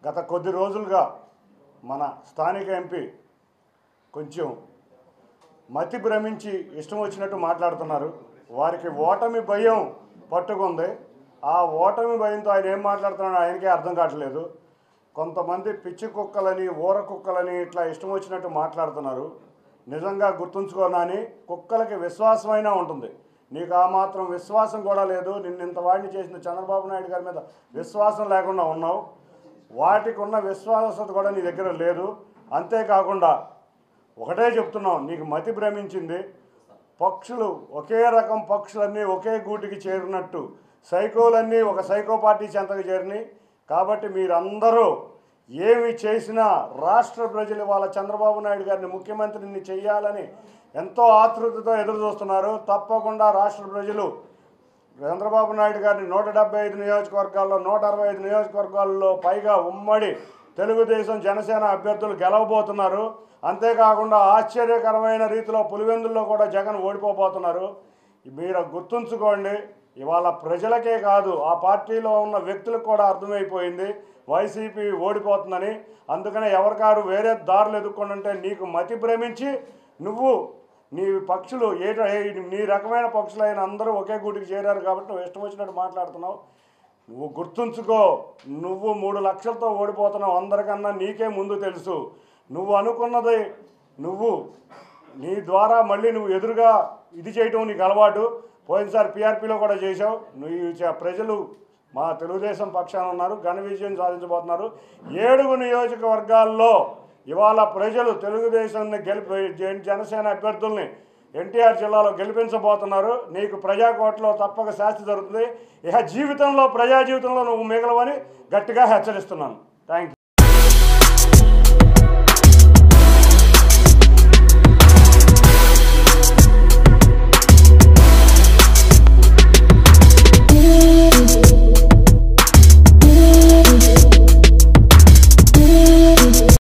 గత కొద్ది రోజులుగా మన స్థానిక ఎంపీ కొంచెం మతి భ్రమించి ఇష్టం వచ్చినట్టు మాట్లాడుతున్నారు. వారికి ఓటమి భయం పట్టుకుంది. ఆ ఓటమి భయంతో ఆయన ఏం మాట్లాడుతున్నాడో ఆయనకే అర్థం కావట్లేదు. కొంతమంది పిచ్చి కుక్కలని ఊర కుక్కలని ఇట్లా ఇష్టం వచ్చినట్టు మాట్లాడుతున్నారు. నిజంగా గుర్తుంచుకోనని కుక్కలకి విశ్వాసమైనా ఉంటుంది, నీకు ఆ మాత్రం విశ్వాసం కూడా లేదు. నిన్ను ఇంత వాడిని చేసిన చంద్రబాబు నాయుడు గారి మీద విశ్వాసం లేకుండా ఉన్నావు. వాటికి ఉన్న విశ్వాసత కూడా నీ దగ్గర లేదు. అంతేకాకుండా ఒకటే చెప్తున్నావు, నీకు మతి భ్రమించింది. పక్షులు ఒకే రకం పక్షులన్నీ ఒకే గూటికి చేరినట్టు సైకోలన్నీ ఒక సైకో పార్టీ చెంతకు చేరినాయి. కాబట్టి మీరందరూ ఏమి చేసినా రాష్ట్ర ప్రజలు వాళ్ళ చంద్రబాబు నాయుడు గారిని ముఖ్యమంత్రిని చేయాలని ఎంతో ఆతృతతో ఎదురు చూస్తున్నారు. తప్పకుండా రాష్ట్ర ప్రజలు చంద్రబాబు నాయుడు గారిని 175 నియోజకవర్గాల్లో 165 నియోజకవర్గాల్లో పైగా ఉమ్మడి తెలుగుదేశం జనసేన అభ్యర్థులు గెలవబోతున్నారు. అంతేకాకుండా ఆశ్చర్యకరమైన రీతిలో పులివెందుల్లో కూడా జగన్ ఓడిపోబోతున్నారు. మీరు గుర్తుంచుకోండి, ఇవాళ ప్రజలకే కాదు ఆ పార్టీలో ఉన్న వ్యక్తులకు కూడా అర్థమైపోయింది వైసీపీ ఓడిపోతుందని. అందుకనే ఎవరికారు వేరే దారులు ఎదుర్కొంటుంటే నీకు మతి భ్రమించి నువ్వు నీ పక్షులు నీ రకమైన పక్షులైన అందరూ ఒకే గూటికి చేరారు కాబట్టి నువ్వు ఇష్టం వచ్చినట్టు మాట్లాడుతున్నావు. నువ్వు గుర్తుంచుకో, నువ్వు 3 లక్షలతో ఓడిపోతున్నావు. అందరికన్నా నీకే ముందు తెలుసు. నువ్వు అనుకున్నది నీ ద్వారా మళ్ళీ నువ్వు ఎదురుగా ఇది చేయటం నీకు అలవాటు. పోయినసారి పీఆర్పీలో కూడా చేశావు. నువ్వు ప్రజలు మా తెలుగుదేశం పక్షాన ఉన్నారు, ఘన విజయం సాధించబోతున్నారు. 7 నియోజకవర్గాల్లో ఇవాళ ప్రజలు తెలుగుదేశాన్ని జనసేన అభ్యర్థుల్ని ఎన్టీఆర్ జిల్లాలో గెలిపించబోతున్నారు. నీకు ప్రజాకోటలో తప్పక శాస్తి జరుగుతుంది. ఇక జీవితంలో ప్రజా జీవితంలో నువ్వు మిగలవని గట్టిగా హెచ్చరిస్తున్నాను. Thank you.